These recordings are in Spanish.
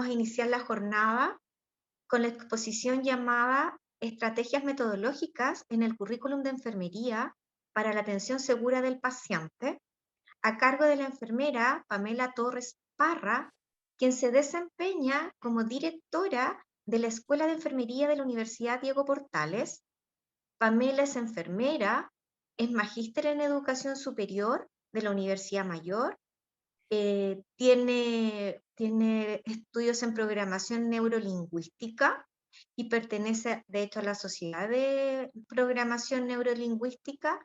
Vamos a iniciar la jornada con la exposición llamada Estrategias metodológicas en el currículum de enfermería para la atención segura del paciente, a cargo de la enfermera Pamela Torres Parra, quien se desempeña como directora de la Escuela de Enfermería de la Universidad Diego Portales. Pamela es enfermera, es magíster en educación superior de la Universidad Mayor, tiene estudios en programación neurolingüística y pertenece de hecho a la Sociedad de Programación Neurolingüística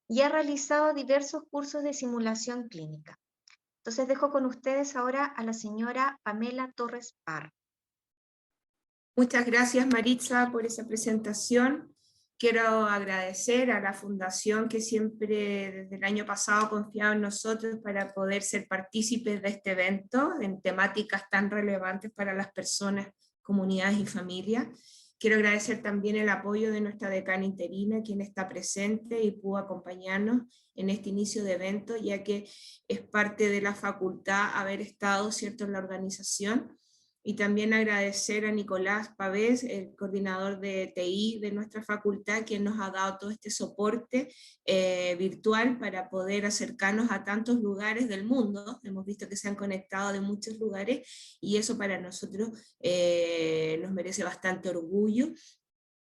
y ha realizado diversos cursos de simulación clínica. Entonces dejo con ustedes ahora a la señora Pamela Torres Parra. Muchas gracias, Maritza, por esa presentación. Quiero agradecer a la Fundación que siempre desde el año pasado ha confiado en nosotros para poder ser partícipes de este evento en temáticas tan relevantes para las personas, comunidades y familias. Quiero agradecer también el apoyo de nuestra decana interina, quien está presente y pudo acompañarnos en este inicio de evento, ya que es parte de la facultad haber estado, ¿cierto?, en la organización. Y también agradecer a Nicolás Pavés, el coordinador de TI de nuestra facultad, quien nos ha dado todo este soporte virtual para poder acercarnos a tantos lugares del mundo. Hemos visto que se han conectado de muchos lugares y eso para nosotros nos merece bastante orgullo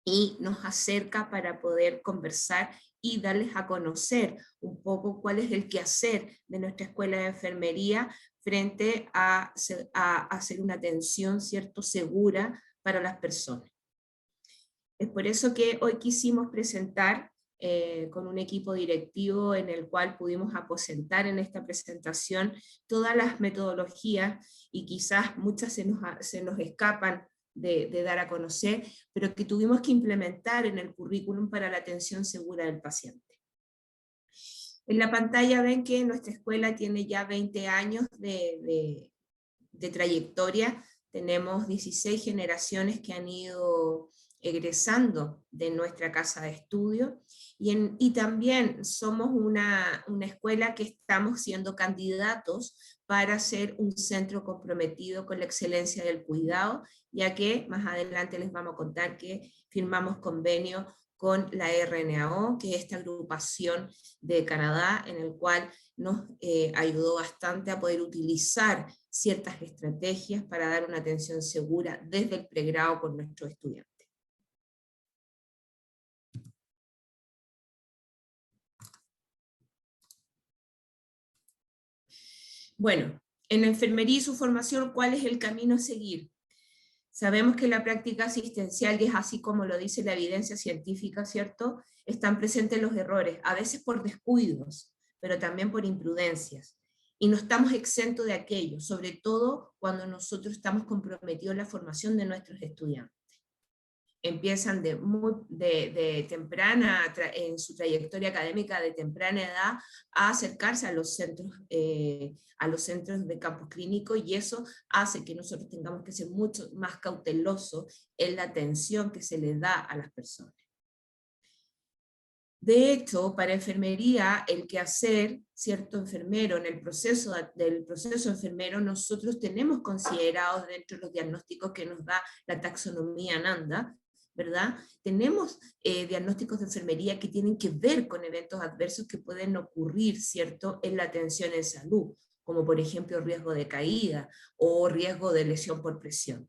y nos acerca para poder conversar y darles a conocer un poco cuál es el quehacer de nuestra escuela de enfermería frente a hacer una atención, ¿cierto?, segura para las personas. Es por eso que hoy quisimos presentar con un equipo directivo en el cual pudimos aposentar en esta presentación todas las metodologías, y quizás muchas se nos escapan de dar a conocer, pero que tuvimos que implementar en el currículum para la atención segura del paciente. En la pantalla ven que nuestra escuela tiene ya 20 años de trayectoria. Tenemos 16 generaciones que han ido egresando de nuestra casa de estudio, y también somos una escuela que estamos siendo candidatos para ser un centro comprometido con la excelencia del cuidado, ya que más adelante les vamos a contar que firmamos convenio con la RNAO, que es esta agrupación de Canadá, en el cual nos ayudó bastante a poder utilizar ciertas estrategias para dar una atención segura desde el pregrado con nuestros estudiantes. Bueno, en enfermería y su formación, ¿cuál es el camino a seguir? Sabemos que la práctica asistencial, y es así como lo dice la evidencia científica, ¿cierto?, están presentes los errores, a veces por descuidos, pero también por imprudencias. Y no estamos exentos de aquello, sobre todo cuando nosotros estamos comprometidos en la formación de nuestros estudiantes. Empiezan de temprana, en su trayectoria académica de temprana edad, a acercarse a los centros de campus clínico, y eso hace que nosotros tengamos que ser mucho más cautelosos en la atención que se les da a las personas. De hecho, para enfermería, el quehacer, cierto enfermero, en el proceso del proceso enfermero, nosotros tenemos considerados dentro de los diagnósticos que nos da la taxonomía Nanda, ¿verdad? Tenemos diagnósticos de enfermería que tienen que ver con eventos adversos que pueden ocurrir, ¿cierto?, en la atención en salud, como por ejemplo riesgo de caída o riesgo de lesión por presión.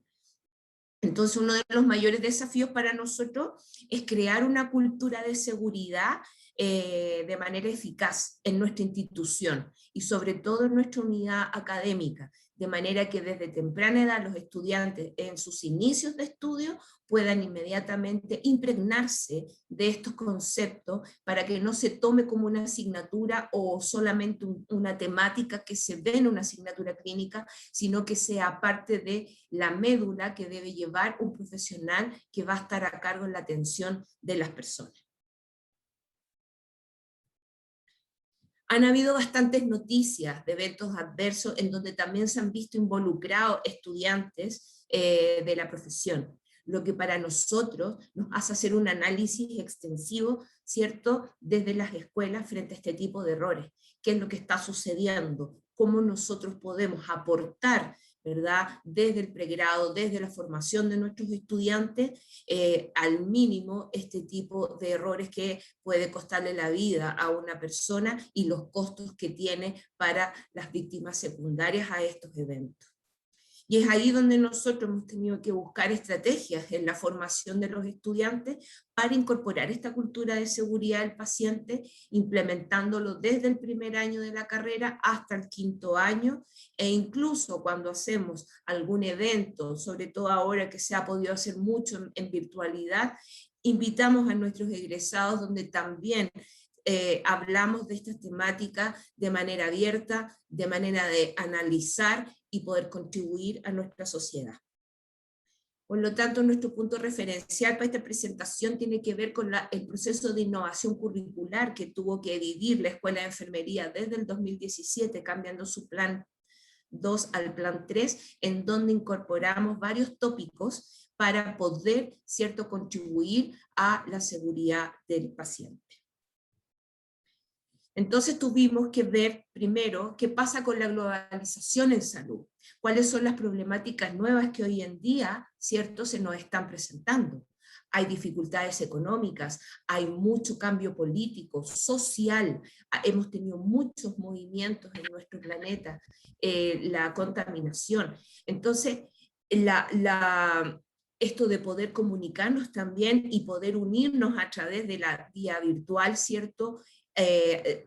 Entonces, uno de los mayores desafíos para nosotros es crear una cultura de seguridad de manera eficaz en nuestra institución y sobre todo en nuestra unidad académica, de manera que desde temprana edad los estudiantes en sus inicios de estudio puedan inmediatamente impregnarse de estos conceptos para que no se tome como una asignatura o solamente una temática que se ve en una asignatura clínica, sino que sea parte de la médula que debe llevar un profesional que va a estar a cargo en la atención de las personas. Han habido bastantes noticias de eventos adversos en donde también se han visto involucrados estudiantes de la profesión, lo que para nosotros nos hace hacer un análisis extensivo, ¿cierto?, desde las escuelas frente a este tipo de errores. ¿Qué es lo que está sucediendo? ¿Cómo nosotros podemos aportar ¿verdad? Desde el pregrado, desde la formación de nuestros estudiantes, al mínimo este tipo de errores que puede costarle la vida a una persona y los costos que tiene para las víctimas secundarias a estos eventos. Y es ahí donde nosotros hemos tenido que buscar estrategias en la formación de los estudiantes para incorporar esta cultura de seguridad del paciente, implementándolo desde el primer año de la carrera hasta el 5º año, e incluso cuando hacemos algún evento, sobre todo ahora que se ha podido hacer mucho en virtualidad, invitamos a nuestros egresados donde también hablamos de estas temáticas de manera abierta, de manera de analizar y poder contribuir a nuestra sociedad. Por lo tanto, nuestro punto referencial para esta presentación tiene que ver con el proceso de innovación curricular que tuvo que vivir la Escuela de Enfermería desde el 2017, cambiando su plan 2 al plan 3, en donde incorporamos varios tópicos para poder, ¿cierto?, contribuir a la seguridad del paciente. Entonces tuvimos que ver primero qué pasa con la globalización en salud, cuáles son las problemáticas nuevas que hoy en día, ¿cierto?, se nos están presentando. Hay dificultades económicas, hay mucho cambio político, social, hemos tenido muchos movimientos en nuestro planeta, la contaminación. Entonces, esto de poder comunicarnos también y poder unirnos a través de la vía virtual, ¿cierto?,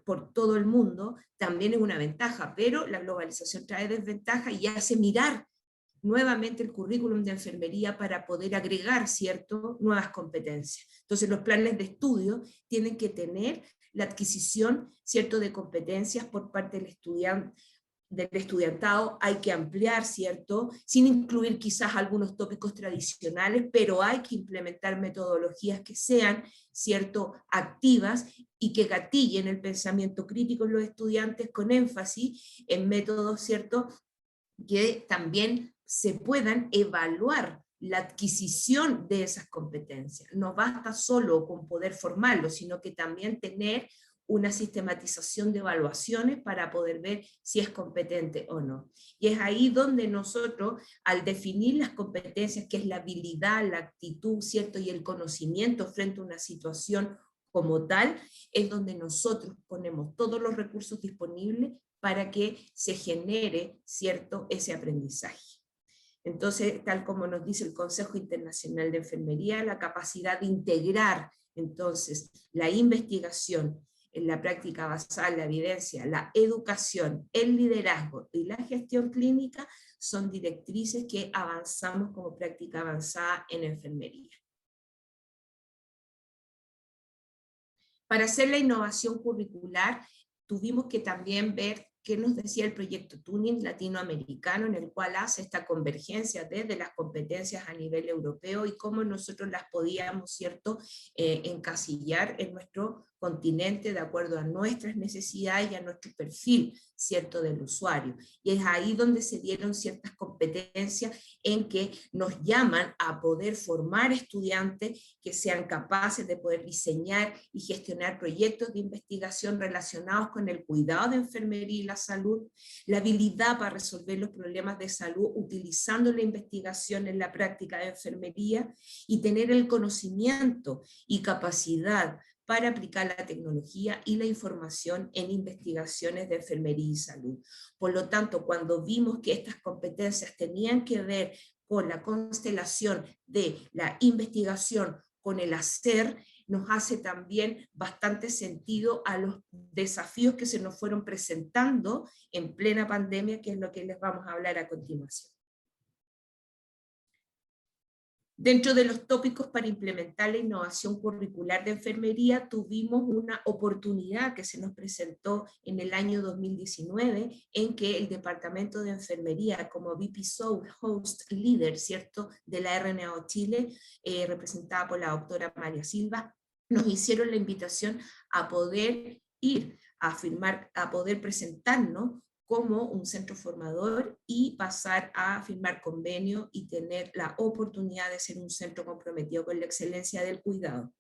por todo el mundo, también es una ventaja, pero la globalización trae desventaja y hace mirar nuevamente el currículum de enfermería para poder agregar, ¿cierto?, nuevas competencias. Entonces los planes de estudio tienen que tener la adquisición, ¿cierto?, de competencias por parte del estudiantado, hay que ampliar, ¿cierto?, sin incluir quizás algunos tópicos tradicionales, pero hay que implementar metodologías que sean, ¿cierto?, activas y que gatillen el pensamiento crítico en los estudiantes con énfasis en métodos, ¿cierto?, que también se puedan evaluar la adquisición de esas competencias. No basta solo con poder formarlo, sino que también tener una sistematización de evaluaciones para poder ver si es competente o no. Y es ahí donde nosotros, al definir las competencias, que es la habilidad, la actitud, ¿cierto?, y el conocimiento frente a una situación como tal, es donde nosotros ponemos todos los recursos disponibles para que se genere, ¿cierto?, ese aprendizaje. Entonces, tal como nos dice el Consejo Internacional de Enfermería, la capacidad de integrar entonces la investigación en la práctica basada en la evidencia, la educación, el liderazgo y la gestión clínica son directrices que avanzamos como práctica avanzada en enfermería. Para hacer la innovación curricular, tuvimos que también ver qué nos decía el proyecto Tuning latinoamericano, en el cual hace esta convergencia desde las competencias a nivel europeo y cómo nosotros las podíamos, ¿cierto?, encasillar en nuestro continente de acuerdo a nuestras necesidades y a nuestro perfil, ¿cierto?, del usuario. Y es ahí donde se dieron ciertas competencias en que nos llaman a poder formar estudiantes que sean capaces de poder diseñar y gestionar proyectos de investigación relacionados con el cuidado de enfermería y la salud, la habilidad para resolver los problemas de salud utilizando la investigación en la práctica de enfermería y tener el conocimiento y capacidad para aplicar la tecnología y la información en investigaciones de enfermería y salud. Por lo tanto, cuando vimos que estas competencias tenían que ver con la constelación de la investigación con el hacer, nos hace también bastante sentido a los desafíos que se nos fueron presentando en plena pandemia, que es lo que les vamos a hablar a continuación. Dentro de los tópicos para implementar la innovación curricular de enfermería, tuvimos una oportunidad que se nos presentó en el año 2019, en que el Departamento de Enfermería, como VP Soul Host Leader, ¿cierto?, de la RNAO Chile, representada por la doctora María Silva, nos hicieron la invitación a poder ir a poder presentarnos como un centro formador y pasar a firmar convenio y tener la oportunidad de ser un centro comprometido con la excelencia del cuidado.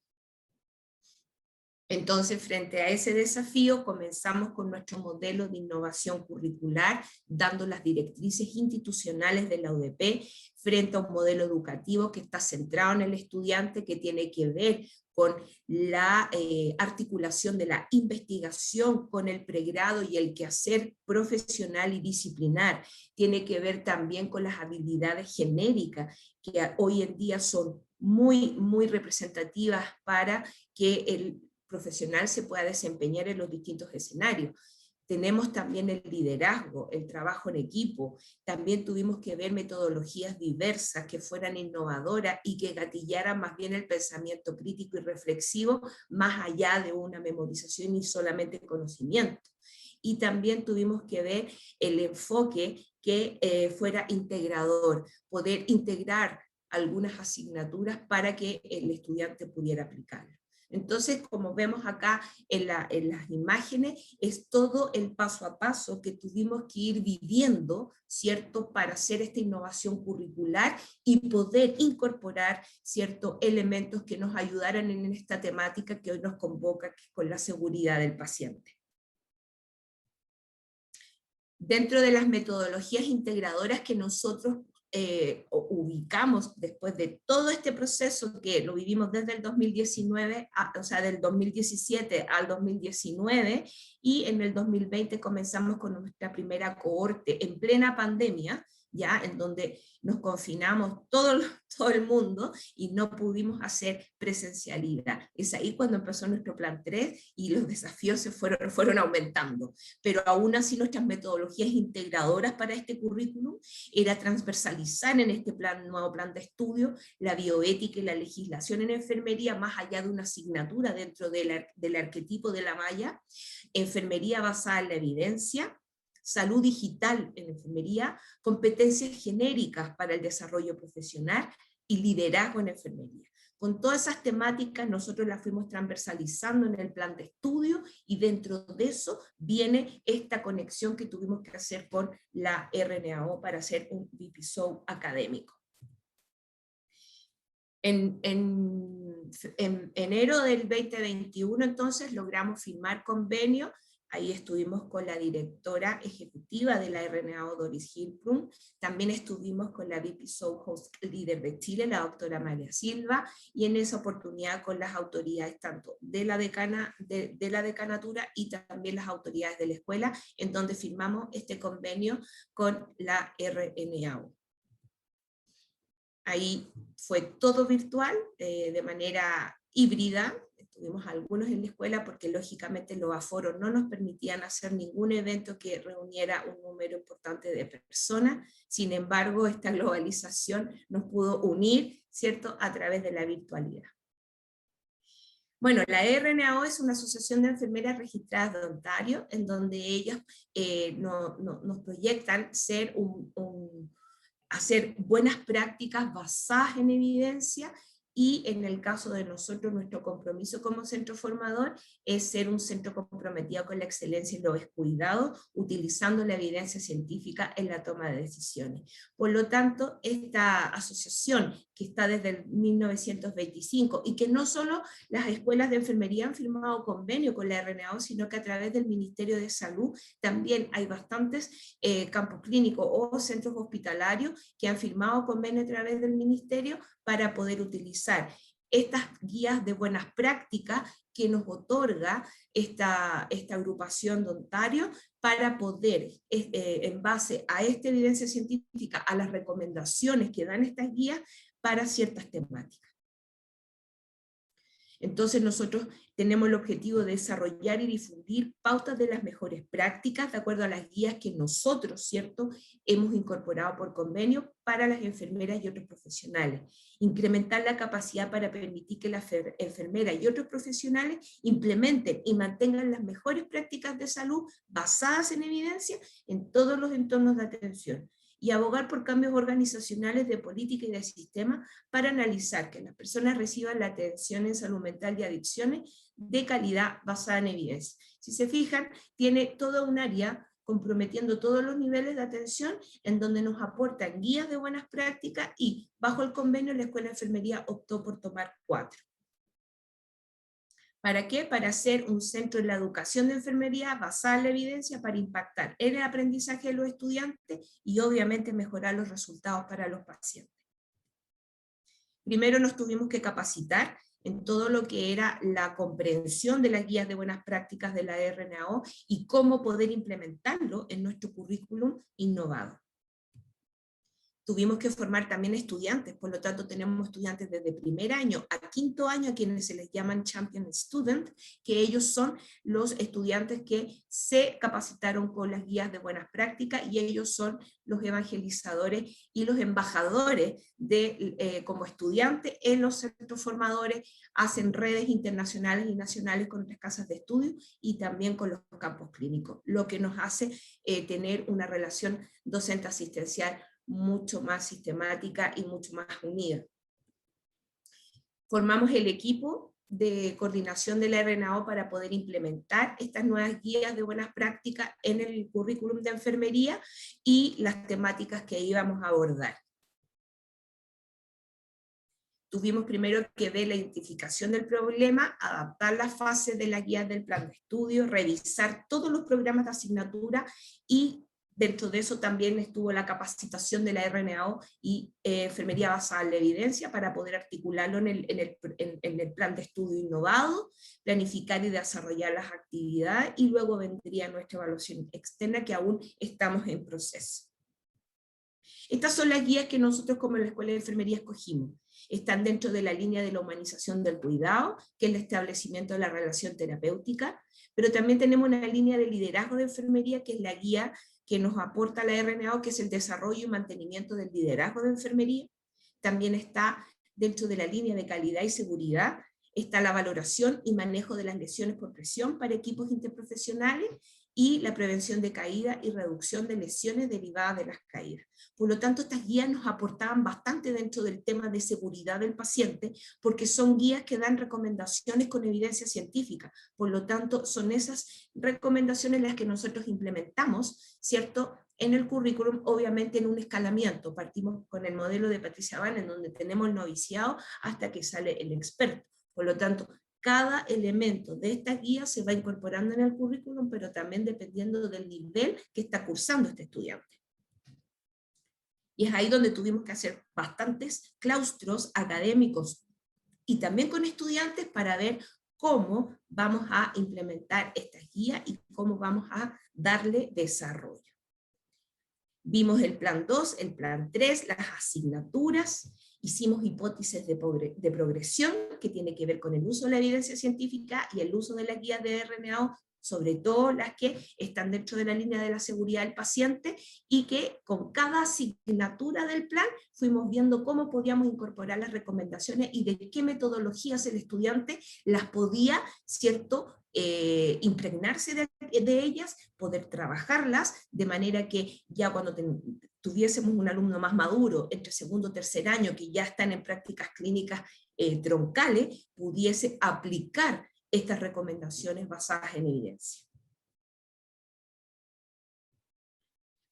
Entonces, frente a ese desafío, comenzamos con nuestro modelo de innovación curricular, dando las directrices institucionales de la UDP frente a un modelo educativo que está centrado en el estudiante, que tiene que ver con la articulación de la investigación con el pregrado y el quehacer profesional y disciplinar. Tiene que ver también con las habilidades genéricas, que hoy en día son muy representativas para que el profesional se pueda desempeñar en los distintos escenarios. Tenemos también el liderazgo, el trabajo en equipo, también tuvimos que ver metodologías diversas que fueran innovadoras y que gatillaran más bien el pensamiento crítico y reflexivo, más allá de una memorización y solamente conocimiento. Y también tuvimos que ver el enfoque que fuera integrador, poder integrar algunas asignaturas para que el estudiante pudiera aplicarlo. Entonces, como vemos acá en las imágenes, es todo el paso a paso que tuvimos que ir viviendo, ¿cierto?, para hacer esta innovación curricular y poder incorporar ciertos elementos que nos ayudaran en esta temática que hoy nos convoca, que es con la seguridad del paciente. Dentro de las metodologías integradoras que nosotros ubicamos después de todo este proceso que lo vivimos desde el 2019, o sea, del 2017 al 2019, y en el 2020 comenzamos con nuestra primera cohorte en plena pandemia, ya en donde nos confinamos todo el mundo y no pudimos hacer presencialidad. Es ahí cuando empezó nuestro plan 3 y los desafíos se fueron aumentando, pero aún así nuestras metodologías integradoras para este currículum era transversalizar en este nuevo plan de estudio la bioética y la legislación en enfermería, más allá de una asignatura dentro del arquetipo de la malla, enfermería basada en la evidencia, salud digital en enfermería, competencias genéricas para el desarrollo profesional y liderazgo en enfermería. Con todas esas temáticas nosotros las fuimos transversalizando en el plan de estudio y dentro de eso viene esta conexión que tuvimos que hacer con la RNAO para hacer un VPSO académico. En enero del 2021 entonces logramos firmar convenio. Ahí estuvimos con la directora ejecutiva de la RNAO, Doris Hilprum, también estuvimos con la VPSO Host Leader de Chile, la doctora María Silva, y en esa oportunidad con las autoridades tanto de la decanatura y también las autoridades de la escuela, en donde firmamos este convenio con la RNAO. Ahí fue todo virtual, de manera híbrida. Tuvimos algunos en la escuela porque lógicamente los aforos no nos permitían hacer ningún evento que reuniera un número importante de personas. Sin embargo, esta globalización nos pudo unir, ¿cierto?, a través de la virtualidad. Bueno, la RNAO es una asociación de enfermeras registradas de Ontario, en donde ellas nos proyectan hacer buenas prácticas basadas en evidencia, y en el caso de nosotros, nuestro compromiso como centro formador es ser un centro comprometido con la excelencia y los cuidados, utilizando la evidencia científica en la toma de decisiones. Por lo tanto, esta asociación que está desde el 1925 y que no solo las escuelas de enfermería han firmado convenio con la RNAO, sino que a través del Ministerio de Salud también hay bastantes campos clínicos o centros hospitalarios que han firmado convenio a través del Ministerio para poder utilizar estas guías de buenas prácticas que nos otorga esta agrupación de Ontario para poder, en base a esta evidencia científica, a las recomendaciones que dan estas guías para ciertas temáticas. Entonces nosotros tenemos el objetivo de desarrollar y difundir pautas de las mejores prácticas de acuerdo a las guías que nosotros, ¿cierto?, hemos incorporado por convenio para las enfermeras y otros profesionales. Incrementar la capacidad para permitir que las enfermeras y otros profesionales implementen y mantengan las mejores prácticas de salud basadas en evidencia en todos los entornos de atención, y abogar por cambios organizacionales de política y de sistema para analizar que las personas reciban la atención en salud mental y adicciones de calidad basada en evidencia. Si se fijan, tiene toda un área comprometiendo todos los niveles de atención, en donde nos aportan guías de buenas prácticas, y bajo el convenio la Escuela de Enfermería optó por tomar 4. ¿Para qué? Para ser un centro en la educación de enfermería basada en la evidencia para impactar en el aprendizaje de los estudiantes y obviamente mejorar los resultados para los pacientes. Primero nos tuvimos que capacitar en todo lo que era la comprensión de las guías de buenas prácticas de la RNAO y cómo poder implementarlo en nuestro currículum innovado. Tuvimos que formar también estudiantes, por lo tanto tenemos estudiantes desde primer año a quinto año, a quienes se les llaman Champion Student, que ellos son los estudiantes que se capacitaron con las guías de buenas prácticas y ellos son los evangelizadores y los embajadores como estudiantes en los centros formadores, hacen redes internacionales y nacionales con otras casas de estudio y también con los campos clínicos, lo que nos hace tener una relación docente asistencial mucho más sistemática y mucho más unida. Formamos el equipo de coordinación de la RNAO para poder implementar estas nuevas guías de buenas prácticas en el currículum de enfermería y las temáticas que íbamos a abordar. Tuvimos primero que ver la identificación del problema, adaptar las fases de la guía del plan de estudio, revisar todos los programas de asignatura y dentro de eso también estuvo la capacitación de la RNAO y enfermería basada en la evidencia para poder articularlo en el plan de estudio innovado, planificar y desarrollar las actividades y luego vendría nuestra evaluación externa que aún estamos en proceso. Estas son las guías que nosotros como la Escuela de Enfermería escogimos. Están dentro de la línea de la humanización del cuidado, que es el establecimiento de la relación terapéutica, pero también tenemos una línea de liderazgo de enfermería, que es la guía que nos aporta la RNAO, que es el desarrollo y mantenimiento del liderazgo de enfermería. También está dentro de la línea de calidad y seguridad, está la valoración y manejo de las lesiones por presión para equipos interprofesionales, y la prevención de caída y reducción de lesiones derivadas de las caídas. Por lo tanto, estas guías nos aportaban bastante dentro del tema de seguridad del paciente, porque son guías que dan recomendaciones con evidencia científica. Por lo tanto, son esas recomendaciones las que nosotros implementamos, ¿cierto?, en el currículum, obviamente en un escalamiento. Partimos con el modelo de Patricia Van, en donde tenemos el noviciado hasta que sale el experto. Por lo tanto, cada elemento de esta guía se va incorporando en el currículum, pero también dependiendo del nivel que está cursando este estudiante. Y es ahí donde tuvimos que hacer bastantes claustros académicos y también con estudiantes para ver cómo vamos a implementar estas guías y cómo vamos a darle desarrollo. Vimos el plan 2, el plan 3, las asignaturas, hicimos hipótesis de progresión, que tiene que ver con el uso de la evidencia científica y el uso de las guías de RNAO, sobre todo las que están dentro de la línea de la seguridad del paciente, y que con cada asignatura del plan fuimos viendo cómo podíamos incorporar las recomendaciones y de qué metodologías el estudiante las podía, ¿cierto?, impregnarse de ellas, poder trabajarlas, de manera que ya cuando tuviésemos un alumno más maduro, entre segundo o tercer año, que ya están en prácticas clínicas troncales, pudiese aplicar estas recomendaciones basadas en evidencia.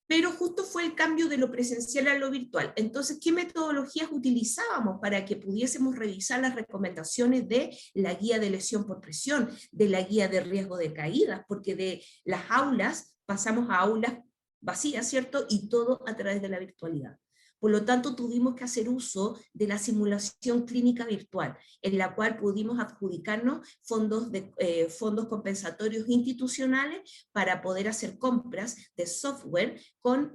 Pero justo fue el cambio de lo presencial a lo virtual. Entonces, ¿qué metodologías utilizábamos para que pudiésemos revisar las recomendaciones de la guía de lesión por presión, de la guía de riesgo de caídas? Porque de las aulas pasamos a aulas vacías, ¿cierto? Y todo a través de la virtualidad. Por lo tanto, tuvimos que hacer uso de la simulación clínica virtual, en la cual pudimos adjudicarnos fondos compensatorios institucionales para poder hacer compras de software con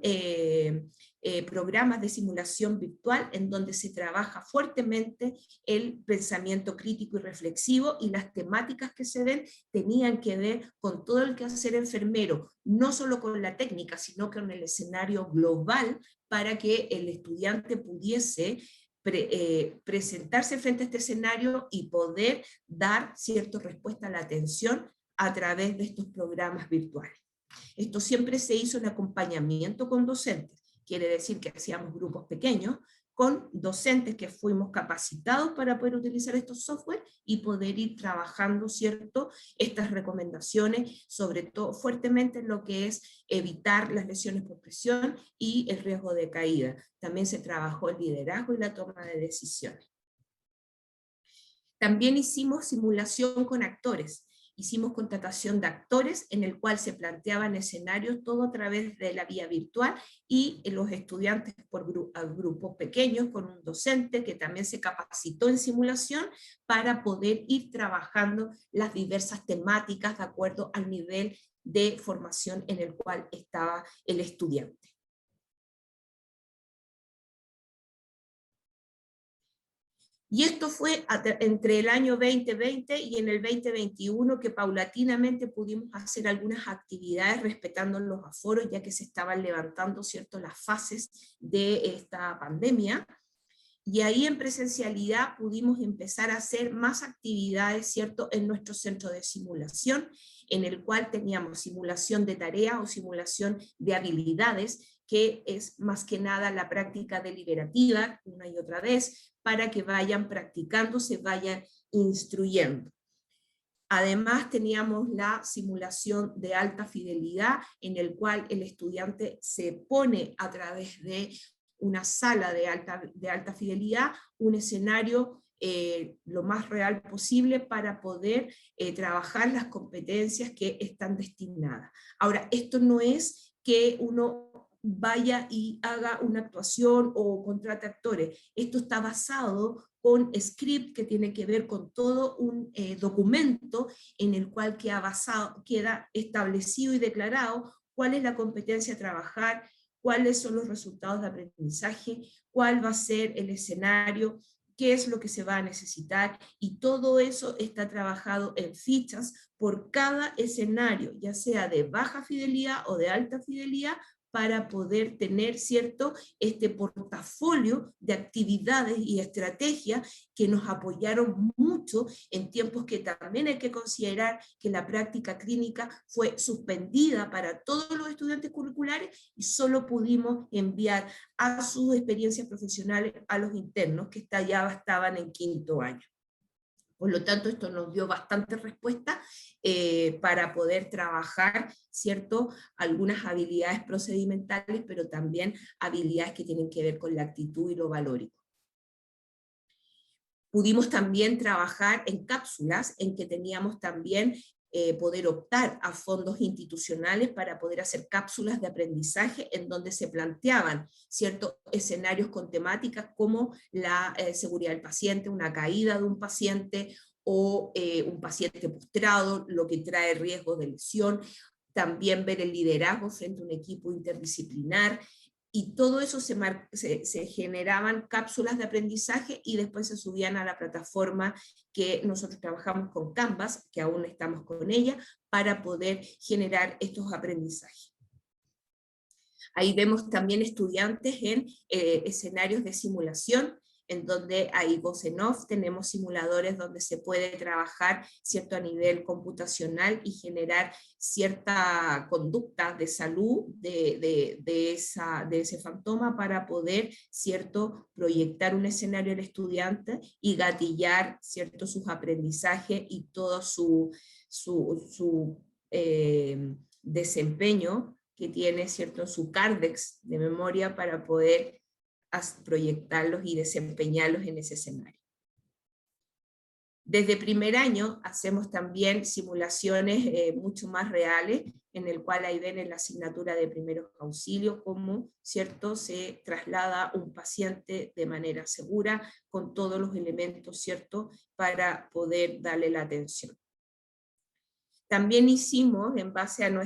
programas de simulación virtual, en donde se trabaja fuertemente el pensamiento crítico y reflexivo, y las temáticas que se ven tenían que ver con todo el quehacer enfermero, no solo con la técnica, sino con el escenario global, para que el estudiante pudiese presentarse frente a este escenario y poder dar cierta respuesta a la atención a través de estos programas virtuales. Esto siempre se hizo en acompañamiento con docentes, quiere decir que hacíamos grupos pequeños con docentes que fuimos capacitados para poder utilizar estos software y poder ir trabajando, ¿cierto?, estas recomendaciones, sobre todo fuertemente en lo que es evitar las lesiones por presión y el riesgo de caída. También se trabajó el liderazgo y la toma de decisiones. También hicimos simulación con actores. Hicimos contratación de actores en el cual se planteaban escenarios todo a través de la vía virtual y los estudiantes por grupos pequeños con un docente que también se capacitó en simulación para poder ir trabajando las diversas temáticas de acuerdo al nivel de formación en el cual estaba el estudiante. Y esto fue entre el año 2020 y en el 2021 que paulatinamente pudimos hacer algunas actividades respetando los aforos, ya que se estaban levantando, ¿cierto?, las fases de esta pandemia. Y ahí en presencialidad pudimos empezar a hacer más actividades, ¿cierto?, en nuestro centro de simulación, en el cual teníamos simulación de tarea o simulación de habilidades, que es más que nada la práctica deliberativa, una y otra vez, para que vayan practicando, se vayan instruyendo. Además teníamos la simulación de alta fidelidad, en el cual el estudiante se pone a través de una sala de alta fidelidad, un escenario lo más real posible para poder trabajar las competencias que están destinadas. Ahora, esto no es que uno vaya y haga una actuación o contrate actores. Esto está basado con script que tiene que ver con todo un documento en el cual queda establecido y declarado cuál es la competencia a trabajar, cuáles son los resultados de aprendizaje, cuál va a ser el escenario, qué es lo que se va a necesitar, y todo eso está trabajado en fichas por cada escenario, ya sea de baja fidelidad o de alta fidelidad, para poder tener, ¿cierto?, este portafolio de actividades y estrategias que nos apoyaron mucho en tiempos que también hay que considerar que la práctica clínica fue suspendida para todos los estudiantes curriculares y solo pudimos enviar a sus experiencias profesionales a los internos que ya estaban en quinto año. Por lo tanto, esto nos dio bastante respuesta para poder trabajar, ¿cierto?, algunas habilidades procedimentales, pero también habilidades que tienen que ver con la actitud y lo valórico. Pudimos también trabajar en cápsulas, en que teníamos también poder optar a fondos institucionales para poder hacer cápsulas de aprendizaje en donde se planteaban ciertos escenarios con temáticas como la seguridad del paciente, una caída de un paciente o un paciente postrado, lo que trae riesgo de lesión, también ver el liderazgo frente a un equipo interdisciplinar, y todo eso se generaban cápsulas de aprendizaje y después se subían a la plataforma que nosotros trabajamos con Canvas, que aún estamos con ella, para poder generar estos aprendizajes. Ahí vemos también estudiantes en escenarios de simulación, en donde hay voz en off, tenemos simuladores donde se puede trabajar, ¿cierto?, a nivel computacional y generar cierta conducta de salud de ese fantoma para poder, ¿cierto?, proyectar un escenario al estudiante y gatillar, ¿cierto?, sus aprendizajes y todo su desempeño que tiene, ¿cierto?, su Cardex de memoria para poder proyectarlos y desempeñarlos en ese escenario. Desde primer año hacemos también simulaciones mucho más reales, en el cual ahí ven en la asignatura de primeros auxilios cómo, ¿cierto?, se traslada un paciente de manera segura, con todos los elementos, ¿cierto?, para poder darle la atención. También hicimos, en base a lo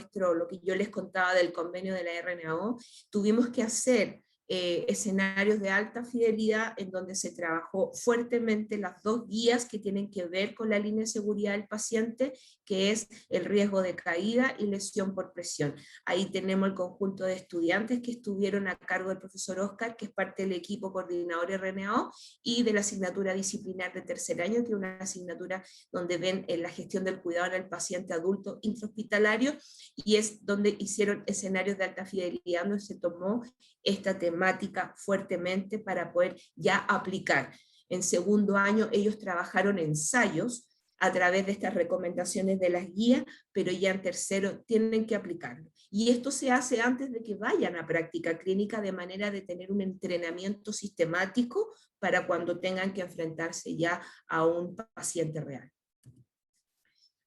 que yo les contaba del convenio de la RNAO, tuvimos que hacer escenarios de alta fidelidad en donde se trabajó fuertemente las dos guías que tienen que ver con la línea de seguridad del paciente, que es el riesgo de caída y lesión por presión. Ahí tenemos el conjunto de estudiantes que estuvieron a cargo del profesor Oscar, que es parte del equipo coordinador RNAO, y de la asignatura disciplinar de tercer año, que es una asignatura donde ven la gestión del cuidado del paciente adulto intrahospitalario, y es donde hicieron escenarios de alta fidelidad, donde se tomó esta temática fuertemente para poder ya aplicar. En segundo año ellos trabajaron ensayos a través de estas recomendaciones de las guías, pero ya en tercero tienen que aplicarlo. Y esto se hace antes de que vayan a práctica clínica, de manera de tener un entrenamiento sistemático para cuando tengan que enfrentarse ya a un paciente real.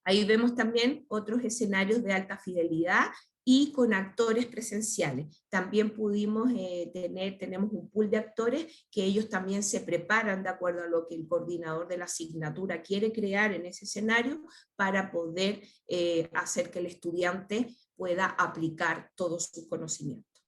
Ahí vemos también otros escenarios de alta fidelidad y con actores presenciales. También pudimos tenemos un pool de actores que ellos también se preparan de acuerdo a lo que el coordinador de la asignatura quiere crear en ese escenario para poder hacer que el estudiante pueda aplicar todos sus conocimientos.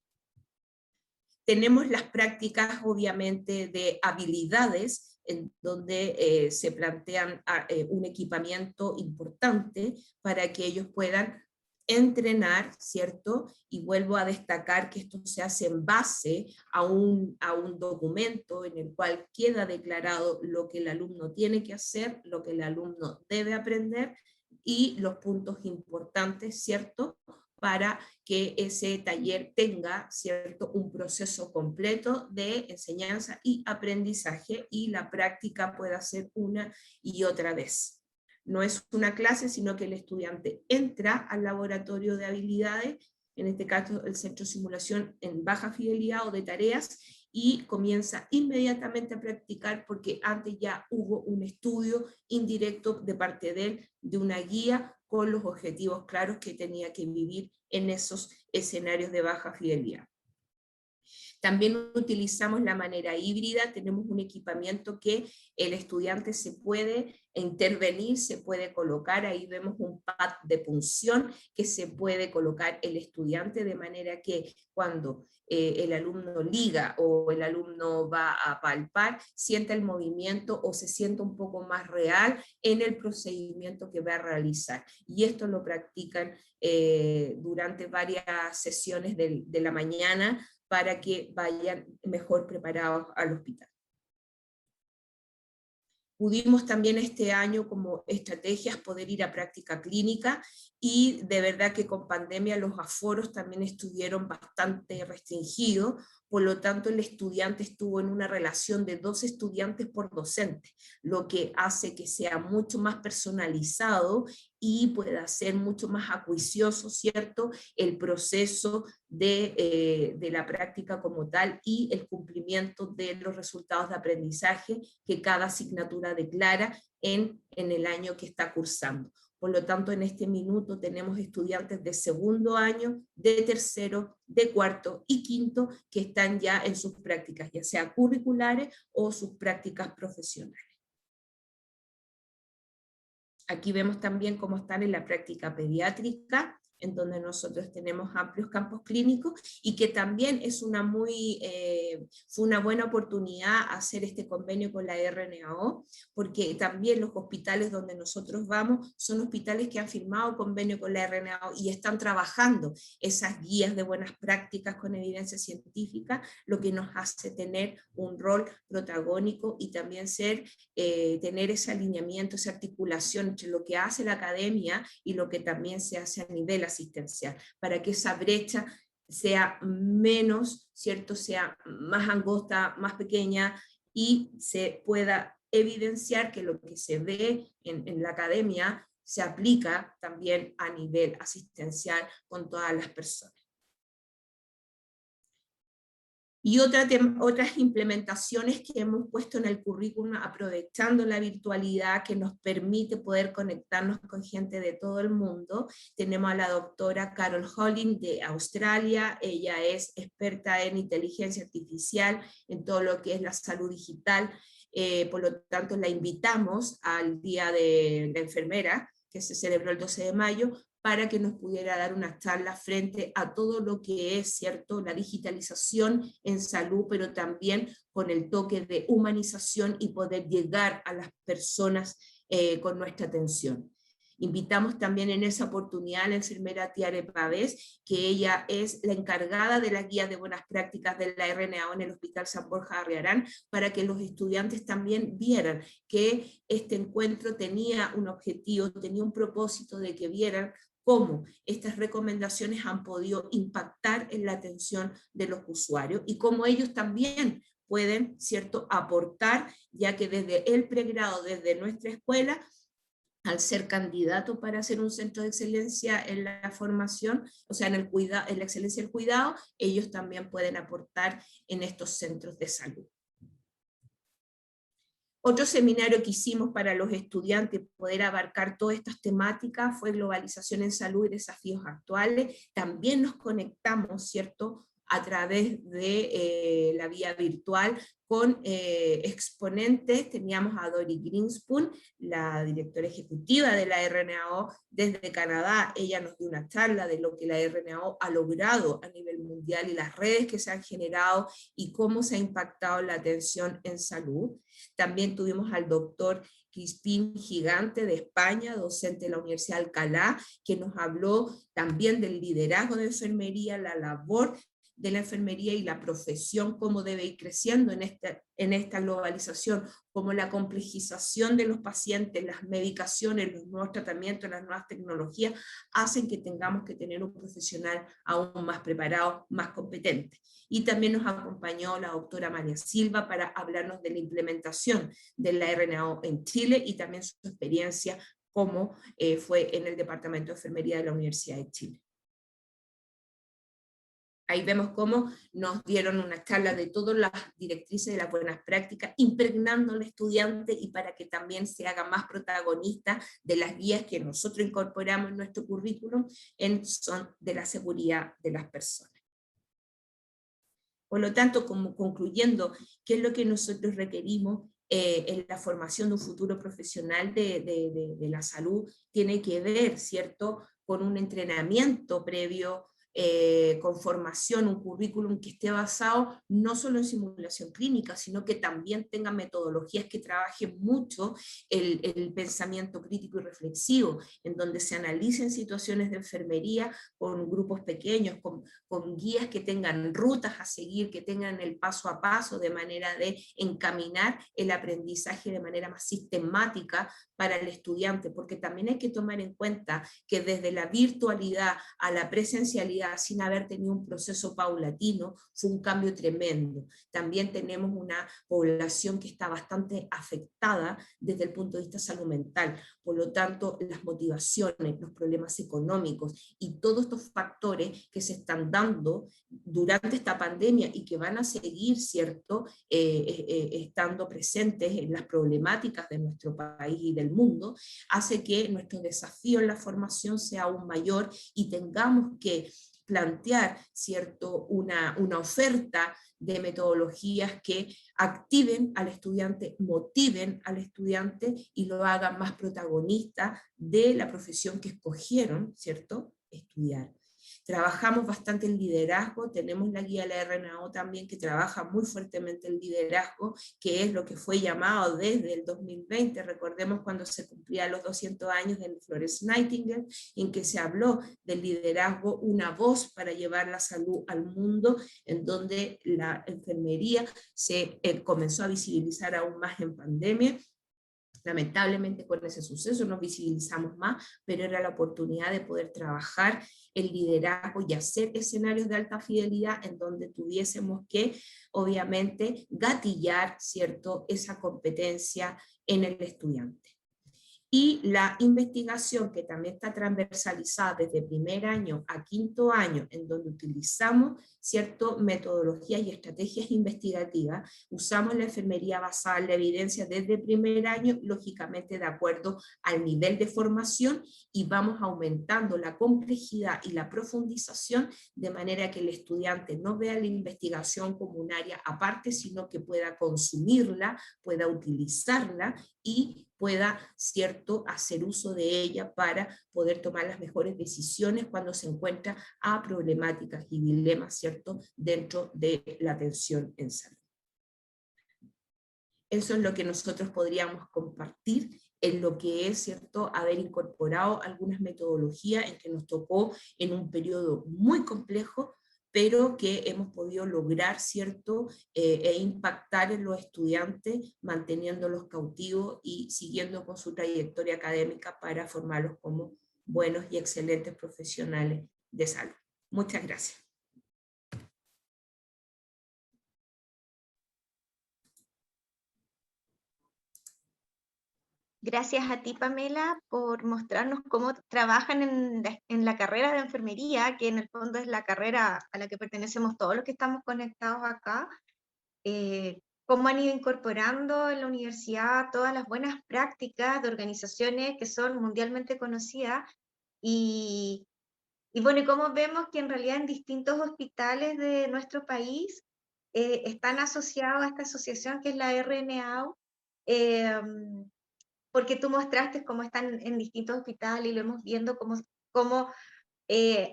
Tenemos las prácticas, obviamente, de habilidades, en donde se plantean un equipamiento importante para que ellos puedan entrenar, ¿cierto? Y vuelvo a destacar que esto se hace en base a un documento en el cual queda declarado lo que el alumno tiene que hacer, lo que el alumno debe aprender y los puntos importantes, ¿cierto?, para que ese taller tenga, ¿cierto?, un proceso completo de enseñanza y aprendizaje, y la práctica pueda ser una y otra vez. No es una clase, sino que el estudiante entra al laboratorio de habilidades, en este caso el centro de simulación en baja fidelidad o de tareas, y comienza inmediatamente a practicar, porque antes ya hubo un estudio indirecto de parte de él, de una guía con los objetivos claros que tenía que vivir en esos escenarios de baja fidelidad. También utilizamos la manera híbrida, tenemos un equipamiento que el estudiante se puede intervenir, se puede colocar, ahí vemos un pad de punción que se puede colocar el estudiante, de manera que cuando el alumno liga o el alumno va a palpar, sienta el movimiento o se sienta un poco más real en el procedimiento que va a realizar. Y esto lo practican durante varias sesiones de la mañana, para que vayan mejor preparados al hospital. Pudimos también este año, como estrategias, poder ir a práctica clínica, y de verdad que con pandemia los aforos también estuvieron bastante restringidos, por lo tanto el estudiante estuvo en una relación de 2 estudiantes por docente, lo que hace que sea mucho más personalizado y pueda ser mucho más acuicioso, ¿cierto?, el proceso de la práctica como tal, y el cumplimiento de los resultados de aprendizaje que cada asignatura declara en el año que está cursando. Por lo tanto, en este minuto tenemos estudiantes de segundo año, de tercero, de cuarto y quinto que están ya en sus prácticas, ya sea curriculares o sus prácticas profesionales. Aquí vemos también cómo están en la práctica pediátrica, en donde nosotros tenemos amplios campos clínicos, y que también es fue una buena oportunidad hacer este convenio con la RNAO, porque también los hospitales donde nosotros vamos son hospitales que han firmado convenio con la RNAO y están trabajando esas guías de buenas prácticas con evidencia científica, lo que nos hace tener un rol protagónico y también tener ese alineamiento, esa articulación entre lo que hace la academia y lo que también se hace a nivel asistencial, para que esa brecha sea menos, ¿cierto?, sea más angosta, más pequeña, y se pueda evidenciar que lo que se ve en la academia se aplica también a nivel asistencial con todas las personas. Y otras implementaciones que hemos puesto en el currículum, aprovechando la virtualidad que nos permite poder conectarnos con gente de todo el mundo. Tenemos a la doctora Carol Holling de Australia, ella es experta en inteligencia artificial, en todo lo que es la salud digital, por lo tanto la invitamos al Día de la Enfermera, que se celebró el 12 de mayo, para que nos pudiera dar una charla frente a todo lo que es, ¿cierto?, la digitalización en salud, pero también con el toque de humanización y poder llegar a las personas con nuestra atención. Invitamos también en esa oportunidad a la enfermera Tiare Pavés, que ella es la encargada de las guías de buenas prácticas de la RNAO en el Hospital San Borja de Arriarán, para que los estudiantes también vieran que este encuentro tenía un objetivo, tenía un propósito, de que vieran cómo estas recomendaciones han podido impactar en la atención de los usuarios, y cómo ellos también pueden, ¿cierto?, aportar, ya que desde el pregrado, desde nuestra escuela, al ser candidato para ser un centro de excelencia en la formación, o sea, en la excelencia del cuidado, ellos también pueden aportar en estos centros de salud. Otro seminario que hicimos para los estudiantes, poder abarcar todas estas temáticas, fue globalización en salud y desafíos actuales. También nos conectamos, ¿cierto?, a través de la vía virtual con exponentes. Teníamos a Dori Greenspoon, la directora ejecutiva de la RNAO desde Canadá. Ella nos dio una charla de lo que la RNAO ha logrado a nivel mundial y las redes que se han generado y cómo se ha impactado la atención en salud. También tuvimos al doctor Crispín Gigante de España, docente de la Universidad de Alcalá, que nos habló también del liderazgo de enfermería, la labor de la enfermería y la profesión, cómo debe ir creciendo en esta globalización, cómo la complejización de los pacientes, las medicaciones, los nuevos tratamientos, las nuevas tecnologías, hacen que tengamos que tener un profesional aún más preparado, más competente. Y también nos acompañó la doctora María Silva para hablarnos de la implementación de la RNAO en Chile y también su experiencia como fue en el Departamento de Enfermería de la Universidad de Chile. Ahí vemos cómo nos dieron una charla de todas las directrices de las buenas prácticas, impregnando al estudiante y para que también se haga más protagonista de las guías que nosotros incorporamos en nuestro currículum en son de la seguridad de las personas. Por lo tanto, como concluyendo, ¿qué es lo que nosotros requerimos en la formación de un futuro profesional de la salud? Tiene que ver, ¿cierto?, con un entrenamiento previo, con formación, un currículum que esté basado no solo en simulación clínica, sino que también tenga metodologías que trabajen mucho el pensamiento crítico y reflexivo, en donde se analicen situaciones de enfermería con grupos pequeños, con guías que tengan rutas a seguir, que tengan el paso a paso, de manera de encaminar el aprendizaje de manera más sistemática para el estudiante, porque también hay que tomar en cuenta que desde la virtualidad a la presencialidad, sin haber tenido un proceso paulatino, fue un cambio tremendo. También tenemos una población que está bastante afectada desde el punto de vista salud mental, por lo tanto, las motivaciones, los problemas económicos y todos estos factores que se están dando durante esta pandemia y que van a seguir, ¿cierto?, estando presentes en las problemáticas de nuestro país y del mundo, hace que nuestro desafío en la formación sea aún mayor y tengamos que plantear, ¿cierto?, una oferta de metodologías que activen al estudiante, motiven al estudiante y lo hagan más protagonista de la profesión que escogieron, ¿cierto?, estudiar. Trabajamos bastante el liderazgo, tenemos la guía de la RNAO también que trabaja muy fuertemente el liderazgo, que es lo que fue llamado desde el 2020, recordemos cuando se cumplían los 200 años de Florence Nightingale, en que se habló del liderazgo, una voz para llevar la salud al mundo, en donde la enfermería se comenzó a visibilizar aún más en pandemia. Lamentablemente con ese suceso nos visibilizamos más, pero era la oportunidad de poder trabajar el liderazgo y hacer escenarios de alta fidelidad en donde tuviésemos que, obviamente, gatillar, ¿cierto?, esa competencia en el estudiante. Y la investigación, que también está transversalizada desde primer año a quinto año, en donde utilizamos, ¿cierto?, metodologías y estrategias investigativas, usamos la enfermería basada en la evidencia desde primer año, lógicamente de acuerdo al nivel de formación, y vamos aumentando la complejidad y la profundización, de manera que el estudiante no vea la investigación como un área aparte, sino que pueda consumirla, pueda utilizarla y pueda, ¿cierto?, hacer uso de ella para poder tomar las mejores decisiones cuando se encuentra a problemáticas y dilemas, ¿cierto?, dentro de la atención en salud. Eso es lo que nosotros podríamos compartir en lo que es, ¿cierto?, haber incorporado algunas metodologías en que nos tocó en un periodo muy complejo, pero que hemos podido lograr, ¿cierto?, e impactar en los estudiantes, manteniéndolos cautivos y siguiendo con su trayectoria académica para formarlos como buenos y excelentes profesionales de salud. Muchas gracias. Gracias a ti, Pamela, por mostrarnos cómo trabajan en la carrera de enfermería, que en el fondo es la carrera a la que pertenecemos todos los que estamos conectados acá. Cómo han ido incorporando en la universidad todas las buenas prácticas de organizaciones que son mundialmente conocidas y bueno, y cómo vemos que en realidad en distintos hospitales de nuestro país están asociados a esta asociación que es la RNAO, porque tú mostraste cómo están en distintos hospitales y lo hemos viendo cómo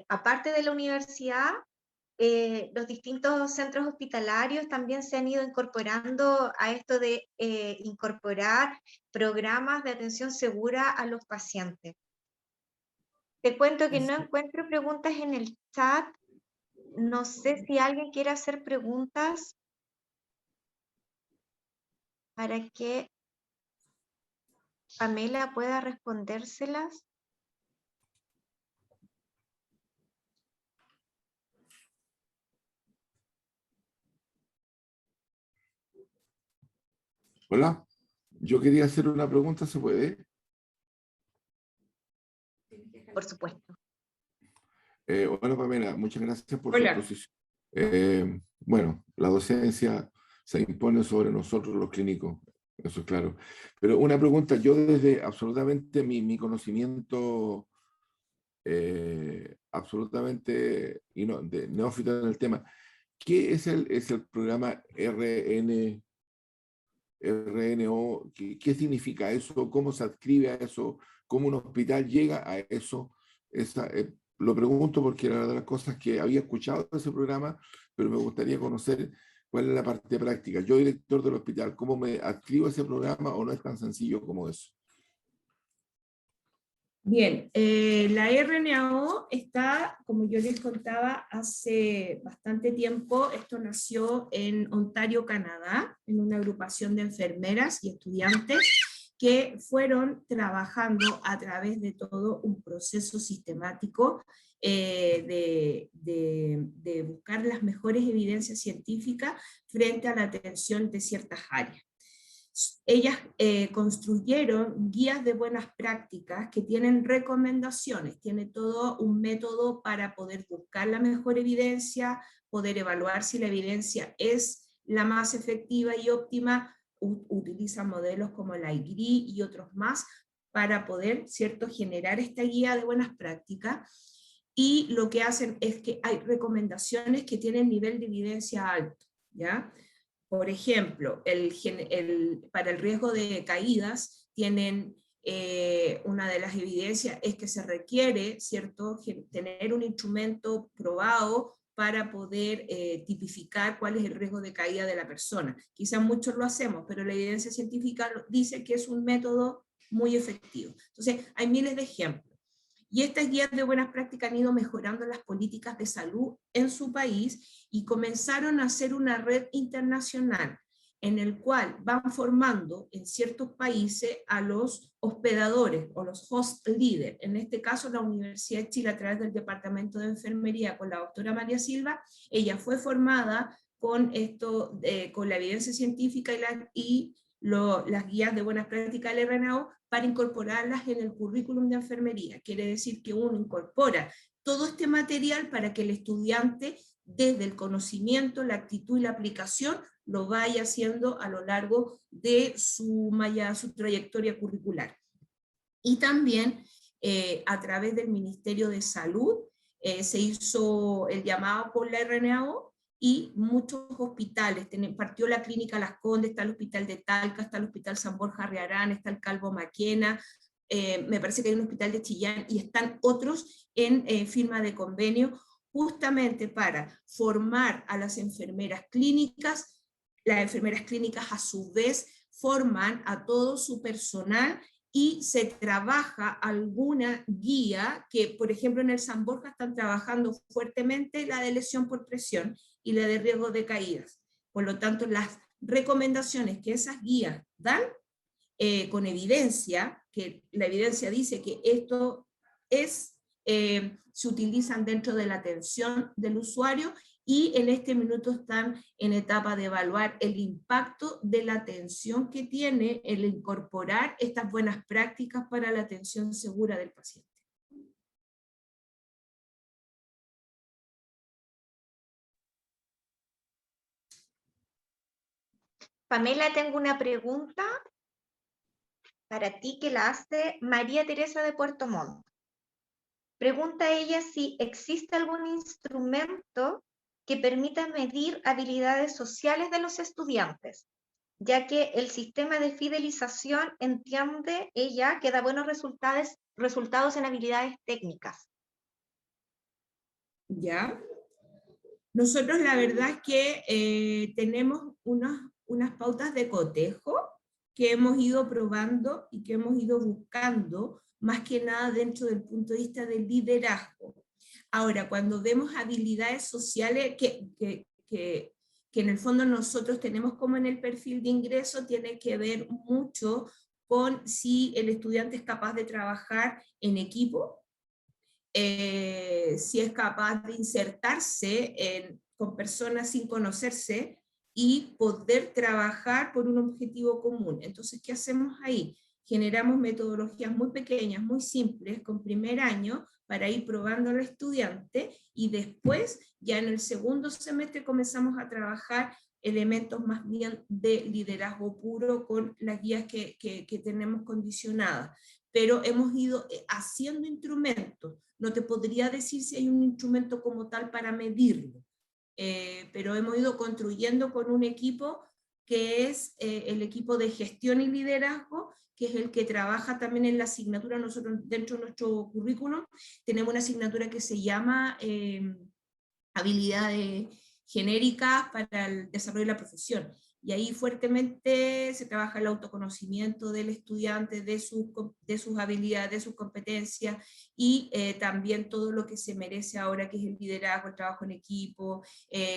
aparte de la universidad, los distintos centros hospitalarios también se han ido incorporando a esto de incorporar programas de atención segura a los pacientes. Te cuento que no encuentro preguntas en el chat. No sé si alguien quiere hacer preguntas para que Pamela pueda respondérselas. Hola, yo quería hacer una pregunta, ¿se puede? Por supuesto. Hola Pamela, muchas gracias por su Hola. exposición. Bueno, la docencia se impone sobre nosotros los clínicos, eso es claro. Pero una pregunta, yo desde absolutamente mi conocimiento absolutamente de neófito en el tema, ¿qué es el programa RNO? ¿Qué significa eso? ¿Cómo se adscribe a eso? ¿Cómo un hospital llega a eso? Lo pregunto porque era una de las cosas que había escuchado de ese programa, pero me gustaría conocer cuál es la parte práctica. Yo, director del hospital, ¿cómo me adscribo a ese programa o no es tan sencillo como eso? Bien, la RNAO está, como yo les contaba, hace bastante tiempo. Esto nació en Ontario, Canadá, en una agrupación de enfermeras y estudiantes que fueron trabajando a través de todo un proceso sistemático de buscar las mejores evidencias científicas frente a la atención de ciertas áreas. Ellas construyeron guías de buenas prácticas que tienen recomendaciones, tiene todo un método para poder buscar la mejor evidencia, poder evaluar si la evidencia es la más efectiva y óptima, utilizan modelos como la IGRI y otros más para poder, ¿cierto?, generar esta guía de buenas prácticas. Y lo que hacen es que hay recomendaciones que tienen nivel de evidencia alto, ¿ya? Por ejemplo, para el riesgo de caídas, tienen una de las evidencias es que se requiere, ¿cierto?, tener un instrumento probado para poder tipificar cuál es el riesgo de caída de la persona. Quizás muchos lo hacemos, pero la evidencia científica dice que es un método muy efectivo. Entonces, hay miles de ejemplos. Y estas guías de buenas prácticas han ido mejorando las políticas de salud en su país y comenzaron a hacer una red internacional en el cual van formando en ciertos países a los hospedadores o los host leaders. En este caso, la Universidad de Chile, a través del Departamento de Enfermería con la doctora María Silva, ella fue formada con la evidencia científica y las guías de buenas prácticas del RNAO para incorporarlas en el currículum de enfermería. Quiere decir que uno incorpora todo este material para que el estudiante, desde el conocimiento, la actitud y la aplicación, lo vaya haciendo a lo largo de su trayectoria curricular. Y también a través del Ministerio de Salud se hizo el llamado por la RNAO y muchos hospitales, partió la Clínica Las Condes, está el Hospital de Talca, está el Hospital San Borja Riarán, está el Calvo Maquena, me parece que hay un hospital de Chillán y están otros en firma de convenio justamente para formar a las enfermeras clínicas. Las enfermeras clínicas a su vez forman a todo su personal y se trabaja alguna guía que, por ejemplo, en el San Borja están trabajando fuertemente la de lesión por presión y la de riesgo de caídas. Por lo tanto, las recomendaciones que esas guías dan con evidencia, que la evidencia dice que esto se utilizan dentro de la atención del usuario y en este minuto están en etapa de evaluar el impacto de la atención que tiene el incorporar estas buenas prácticas para la atención segura del paciente. Pamela, tengo una pregunta para ti que la hace María Teresa de Puerto Montt. Pregunta ella si existe algún instrumento que permita medir habilidades sociales de los estudiantes, ya que el sistema de fidelización, entiende ella, que da buenos resultados en habilidades técnicas. ¿Ya? Nosotros la verdad es que tenemos unas pautas de cotejo que hemos ido probando y que hemos ido buscando, más que nada dentro del punto de vista del liderazgo. Ahora, cuando vemos habilidades sociales que en el fondo nosotros tenemos como en el perfil de ingreso, tiene que ver mucho con si el estudiante es capaz de trabajar en equipo, si es capaz de insertarse con personas sin conocerse y poder trabajar por un objetivo común. Entonces, ¿qué hacemos ahí? Generamos metodologías muy pequeñas, muy simples, con primer año, para ir probando al estudiante, y después, ya en el segundo semestre, comenzamos a trabajar elementos más bien de liderazgo puro con las guías que tenemos condicionadas. Pero hemos ido haciendo instrumentos. No te podría decir si hay un instrumento como tal para medirlo, pero hemos ido construyendo con un equipo que es el equipo de gestión y liderazgo, que es el que trabaja también en la asignatura. Nosotros dentro de nuestro currículum tenemos una asignatura que se llama habilidades genéricas para el desarrollo de la profesión. Y ahí fuertemente se trabaja el autoconocimiento del estudiante, de sus habilidades, de sus competencias, y también todo lo que se merece ahora, que es el liderazgo, el trabajo en equipo,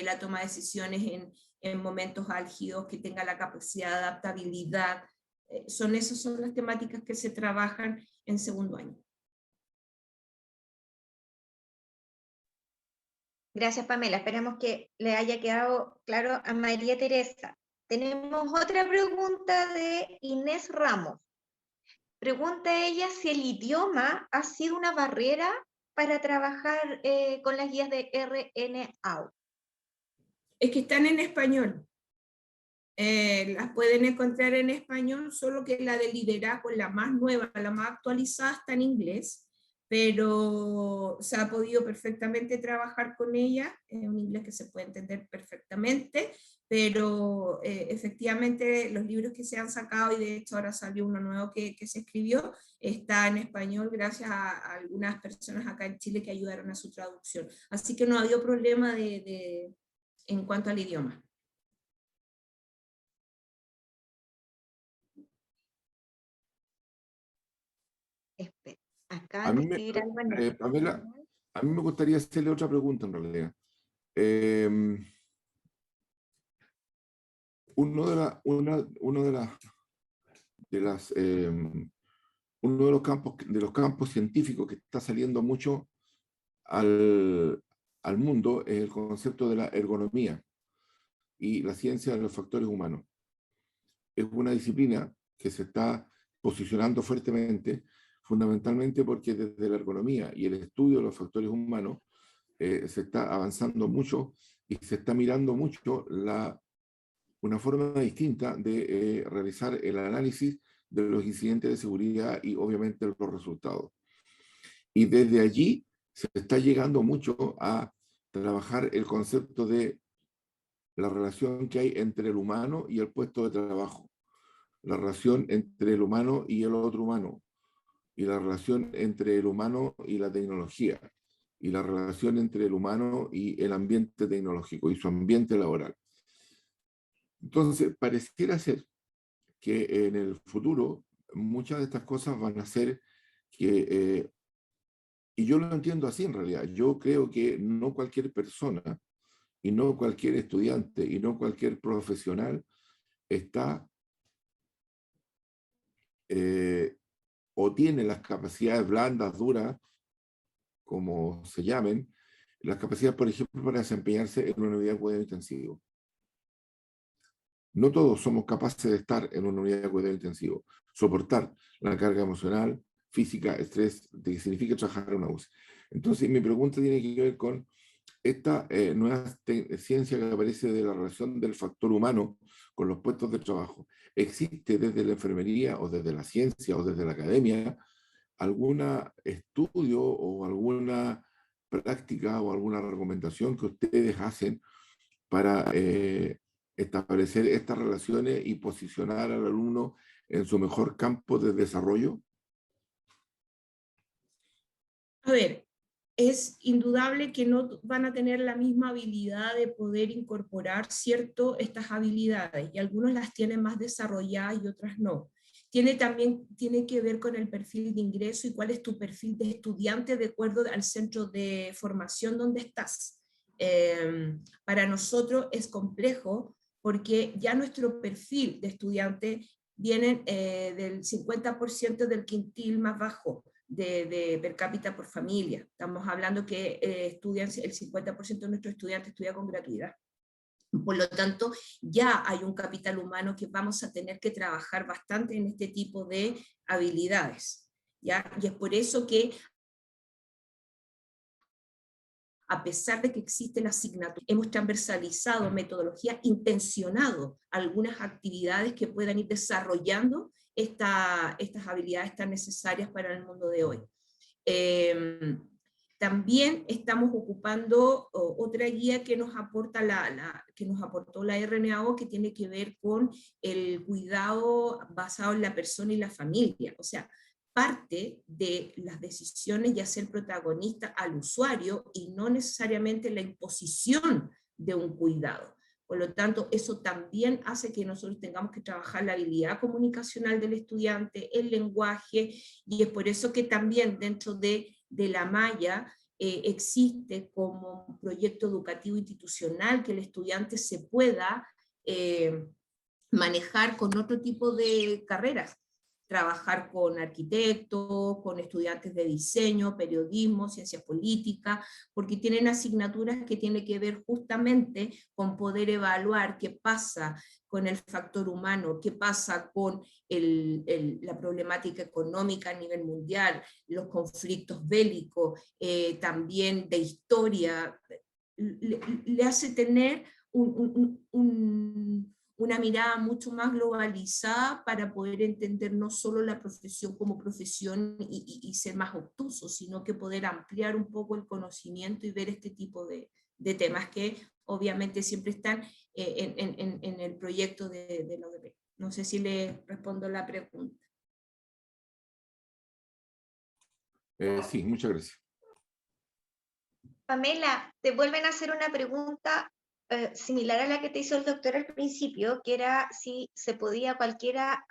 la toma de decisiones en momentos álgidos, que tenga la capacidad de adaptabilidad. Esas son las temáticas que se trabajan en segundo año. Gracias, Pamela. Esperemos que le haya quedado claro a María Teresa. Tenemos otra pregunta de Inés Ramos. Pregunta ella si el idioma ha sido una barrera para trabajar con las guías de RNAU. Es que están en español. Las pueden encontrar en español, solo que la de liderazgo, la más nueva, la más actualizada, está en inglés, pero se ha podido perfectamente trabajar con ella, es un inglés que se puede entender perfectamente, pero efectivamente los libros que se han sacado, y de hecho ahora salió uno nuevo que se escribió, está en español gracias a algunas personas acá en Chile que ayudaron a su traducción. Así que no ha habido problema en cuanto al idioma. Espera, acaban de escribir algo en el... Pamela, a mí me gustaría hacerle otra pregunta en realidad. Uno de los campos científicos que está saliendo mucho al mundo es el concepto de la ergonomía y la ciencia de los factores humanos. Es una disciplina que se está posicionando fuertemente, fundamentalmente porque desde la ergonomía y el estudio de los factores humanos se está avanzando mucho y se está mirando mucho una forma distinta de realizar el análisis de los incidentes de seguridad y obviamente los resultados. Y desde allí se está llegando mucho a trabajar el concepto de la relación que hay entre el humano y el puesto de trabajo, la relación entre el humano y el otro humano, y la relación entre el humano y la tecnología, y la relación entre el humano y el ambiente tecnológico y su ambiente laboral. Entonces, pareciera ser que en el futuro muchas de estas cosas van a ser que, y yo lo entiendo así en realidad, yo creo que no cualquier persona y no cualquier estudiante y no cualquier profesional está o tiene las capacidades blandas, duras, como se llamen, las capacidades, por ejemplo, para desempeñarse en una unidad de cuidado intensivo. No todos somos capaces de estar en una unidad de cuidado intensivo, soportar la carga emocional, física, estrés, de que significa trabajar en una UCI. Entonces, mi pregunta tiene que ver con esta nueva ciencia que aparece de la relación del factor humano con los puestos de trabajo. ¿Existe desde la enfermería o desde la ciencia o desde la academia algún estudio o alguna práctica o alguna recomendación que ustedes hacen para establecer estas relaciones y posicionar al alumno en su mejor campo de desarrollo? A ver, es indudable que no van a tener la misma habilidad de poder incorporar, ¿cierto?, estas habilidades, y algunos las tienen más desarrolladas y otras no. Tiene que ver con el perfil de ingreso y cuál es tu perfil de estudiante de acuerdo al centro de formación donde estás. Para nosotros es complejo porque ya nuestro perfil de estudiante viene del 50% del quintil más bajo de per cápita por familia. Estamos hablando que estudian, el 50% de nuestros estudiantes estudia con gratuidad. Por lo tanto, ya hay un capital humano que vamos a tener que trabajar bastante en este tipo de habilidades, ¿ya? Y es por eso que, a pesar de que existen asignaturas, hemos transversalizado metodología, intencionado algunas actividades que puedan ir desarrollando estas habilidades tan necesarias para el mundo de hoy. También estamos ocupando otra guía que nos aporta que nos aportó la RNAO, que tiene que ver con el cuidado basado en la persona y la familia. O sea, parte de las decisiones ya ser protagonista al usuario y no necesariamente la imposición de un cuidado. Por lo tanto, eso también hace que nosotros tengamos que trabajar la habilidad comunicacional del estudiante, el lenguaje, y es por eso que también dentro de la malla existe como un proyecto educativo institucional que el estudiante se pueda manejar con otro tipo de carreras. Trabajar con arquitectos, con estudiantes de diseño, periodismo, ciencia política, porque tienen asignaturas que tienen que ver justamente con poder evaluar qué pasa con el factor humano, qué pasa con la problemática económica a nivel mundial, los conflictos bélicos, también de historia, le hace tener una mirada mucho más globalizada para poder entender no solo la profesión como profesión y ser más obtuso, sino que poder ampliar un poco el conocimiento y ver este tipo de temas que obviamente siempre están en el proyecto de la ODP. No sé si le respondo la pregunta. Sí, muchas gracias. Pamela, te vuelven a hacer una pregunta similar a la que te hizo el doctor al principio, que era si se podía cualquiera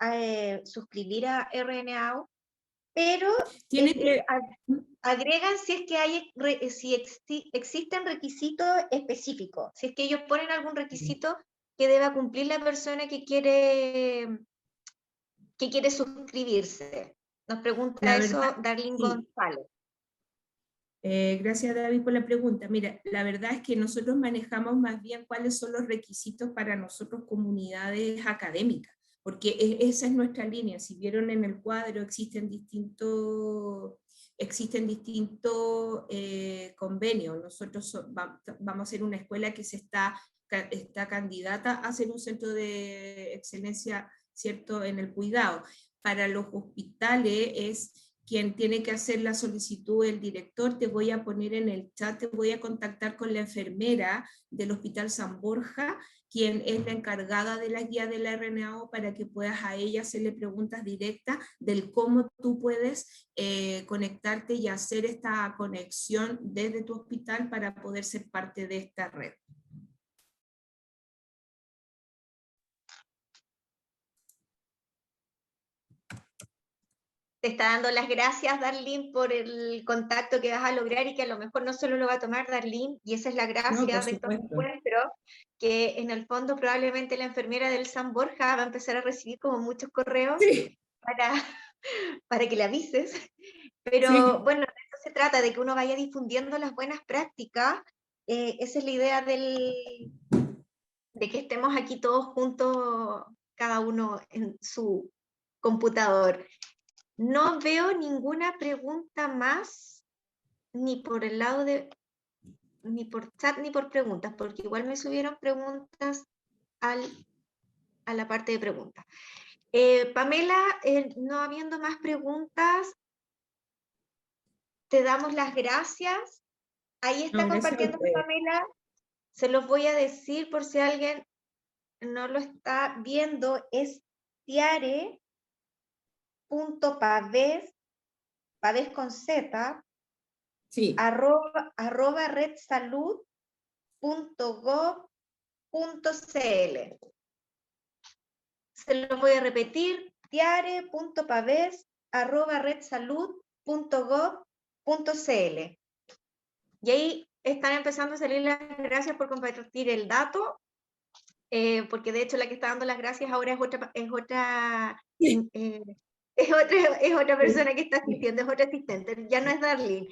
suscribir a RNAO, pero agregan si es que hay, existen requisitos específicos, si es que ellos ponen algún requisito que deba cumplir la persona que quiere suscribirse. Nos pregunta eso Darlene González. Gracias, David, por la pregunta. Mira, la verdad es que nosotros manejamos más bien cuáles son los requisitos para nosotros comunidades académicas, porque esa es nuestra línea. Si vieron en el cuadro, existen distintos convenios. Nosotros vamos a ser una escuela que está candidata a ser un centro de excelencia, ¿cierto?, en el cuidado. Para los hospitales es quien tiene que hacer la solicitud, el director. Te voy a poner en el chat, te voy a contactar con la enfermera del Hospital San Borja, quien es la encargada de la guía de la RNAO, para que puedas a ella hacerle preguntas directas del cómo tú puedes conectarte y hacer esta conexión desde tu hospital para poder ser parte de esta red. Te está dando las gracias, Darlene, por el contacto que vas a lograr y que a lo mejor no solo lo va a tomar Darlene, y esa es la gracia de estos encuentros, que en el fondo probablemente la enfermera del San Borja va a empezar a recibir como muchos correos para que le avises. Pero bueno, eso se trata, de que uno vaya difundiendo las buenas prácticas. Esa es la idea de que estemos aquí todos juntos, cada uno en su computador. No veo ninguna pregunta más, ni por el lado de, ni por chat, ni por preguntas, porque igual me subieron preguntas a la parte de preguntas. Pamela, no habiendo más preguntas, te damos las gracias. Ahí está compartiendo Pamela. Se los voy a decir por si alguien no lo está viendo. Es tiare.pavés, pavés con Z, sí. @ redsalud.gov.cl. Se lo voy a repetir, tiare.pavés @redsalud.gov.cl. Y ahí están empezando a salir las gracias por compartir el dato, porque de hecho la que está dando las gracias ahora es otra persona que está asistiendo, es otra asistente, ya no es Darlene.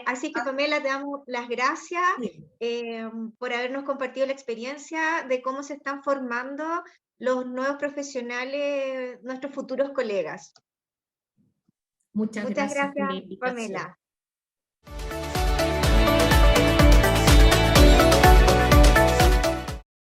Así que Pamela, te damos las gracias por habernos compartido la experiencia de cómo se están formando los nuevos profesionales, nuestros futuros colegas. Muchas gracias por la invitación. Pamela.